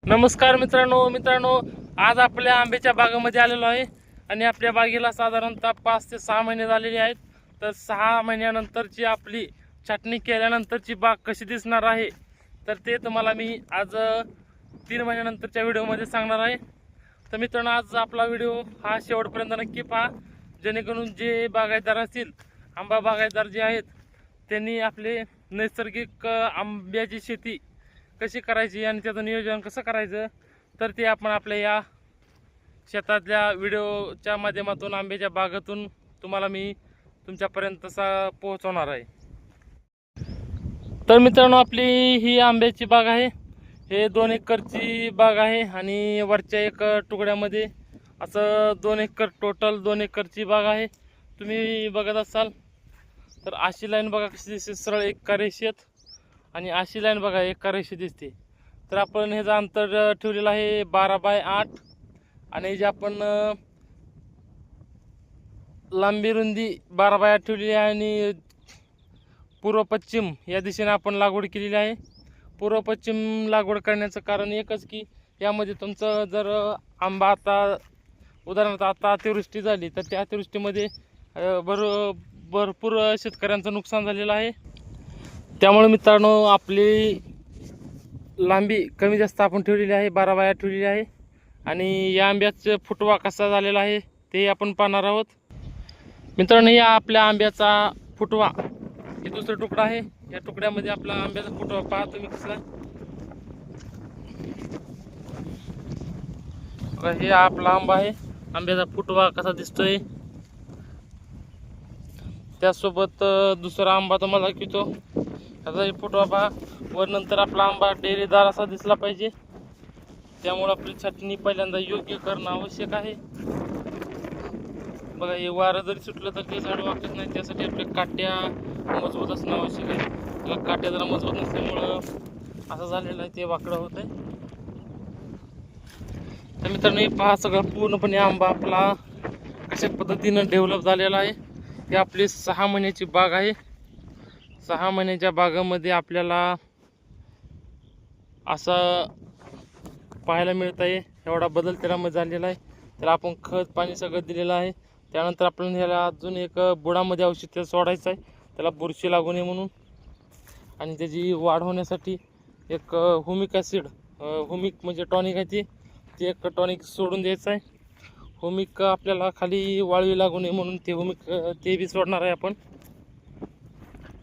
नमस्कार मित्रांनो, आज आपल्या आंब्याच्या बागेमध्ये आलेलो आहे आणि आपल्या बागेला साधारणतः 5 ते 6 महिने झालेले आहेत. तर 6 महिन्यानंतरची आपली छाटणी केल्यानंतरची बाग कशी दिसणार आहे तर ते तुम्हाला मी आज 3 महिन्यानंतरच्या व्हिडिओमध्ये सांगणार आहे. तर मित्रांनो, आज आपला व्हिडिओ हा शेवटपर्यंत नक्की पहा, जेणेकरून जे बागायतदार असतील, आंबा बागायतदार जे आहेत, त्यांनी आपले नैसर्गिक आंब्याची शेती कशी करायची आणि त्याचं नियोजन कसं करायचं तर ते आपण आपल्या या शेतातल्या व्हिडिओच्या माध्यमातून आंब्याच्या बागेतून तुम्हाला मी तुमच्यापर्यंत पोहोचवणार आहे. तर मित्रांनो, आपली ही आंब्याची बाग आहे. हे 2 एकरची बाग आहे आणि वरच्या एक तुकड्यामध्ये असं 2 एकर, टोटल 2 एकरची बाग आहे. तुम्ही बघत असाल तर अशी लाईन बघा कशी दिसते, सरळ एका रेषेत, आणि अशी लाईन बघा एका रेषेत दिसते. तर आपण ह्याचं अंतर ठेवलेलं आहे 12 बाय 8 आणि जे आपण लांबी रुंदी 12 बाय 8 ठेवलेली आहे आणि पूर्व पश्चिम या दिशेने आपण लागवड केलेली आहे. पूर्व पश्चिम लागवड करण्याचं कारण एकच की यामध्ये तुमचं जर आंबा आता उदाहरणार्थ आता अतिवृष्टी झाली तर त्या अतिवृष्टीमध्ये भरपूर शेतकऱ्यांचं नुकसान झालेलं आहे. त्यामुळे मित्रांनो, आपली लांबी कमी जास्त आपण ठेवलेली आहे, 12 बाय 8 ठेवलेली आहे आणि या आंब्याचा फुटवा कसा झालेला आहे ते आपण पाहणार आहोत. मित्रांनो, या आपल्या आंब्याचा फुटवा, हे दुसरा तुकडा आहे. या तुकड्यामध्ये आपला आंब्याचा फुटवा पहा तुम्ही कसा. हे आपला आंबा आहे, आंब्याचा फुटवा कसा दिसतोय. त्यासोबत दुसरा आंबा तुम्हाला दाखवतो, त्याचा फुटवा पहा. वर नंतर आपला आंबा डेरेदार असा दिसला पाहिजे. त्यामुळे आपली छाटणी पहिल्यांदा योग्य करणं आवश्यक आहे. बघा, हे वारं जरी सुटलं तर ते झाड वाकत नाही, त्यासाठी आपल्या काट्या मजबूत असणं आवश्यक आहे. त्याला काट्या जरा मजबूत नसल्यामुळं असं झालेलं आहे, ते वाकडं होत आहे. तर मित्रांनो, हे पहा, सगळं पूर्णपणे आंबा आपला कशा पद्धतीनं डेव्हलप झालेला आहे. ही आपली 6 महिन्याची बाग आहे. 6 महिन्याच्या बागेमध्ये आपल्याला असं पाहायला मिळत आहे. एवढा बदल त्यामध्ये झालेला आहे. त्याला आपण खत पाणी सगळं दिलेलं आहे. त्यानंतर आपण ह्याला अजून एक बुडामध्ये औषध सोडायचं आहे, त्याला बुरशी लागू नये म्हणून. आणि त्याची वाढ होण्यासाठी एक हुमिक ॲसिड, हुमिक म्हणजे टॉनिक आहे, ते एक टॉनिक सोडून द्यायचं आहे. हुमिक आपल्याला खाली वाळवी लागू नये म्हणून ते हुमिक ते बी सोडणार आहे आपण.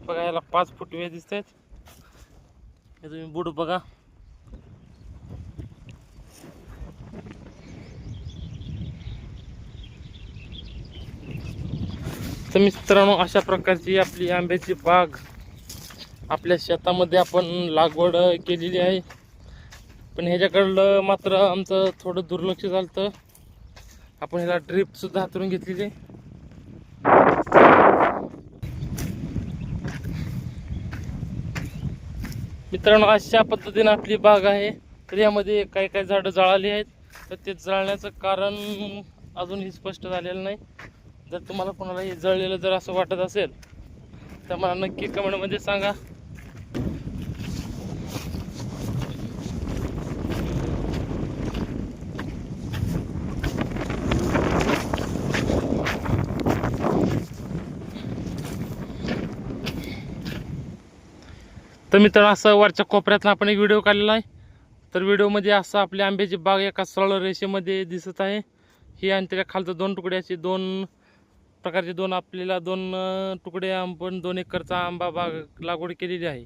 बघा, याला 5 फुटवे दिसत आहेत. हे तुम्ही बुड बघा. तर मित्रांनो, अशा प्रकारची आपली आंब्याची बाग आपल्या शेतामध्ये आपण लागवड केलेली आहे. पण ह्याच्याकडलं मात्र आमचं थोडं दुर्लक्ष झालं. आपण ह्याला ड्रिप सुद्धा हातरून घेतलेली. मित्रांनो, अशा पद्धतीने आपली बाग आहे. तर यामध्ये काही काही झाडं जळाली आहेत, तर ते जळण्याचं कारण अजूनही स्पष्ट झालेलं नाही. जर तुम्हाला कोणाला हे जळलेलं जर असं वाटत असेल तर मला नक्की कमेंटमध्ये सांगा. तर मित्रांनो, असं वरच्या कोपऱ्यातून आपण एक व्हिडिओ काढलेला आहे. तर व्हिडिओमध्ये असं आपली आंब्याची बाग एका सरळ रेषेमध्ये दिसत आहे. ही आणि त्याच्या खालचं 2 तुकड्याचे 2 प्रकारचे आपल्याला 2 तुकडे आपण 2 एकरचा आंबा बाग लागवड केलेली आहे.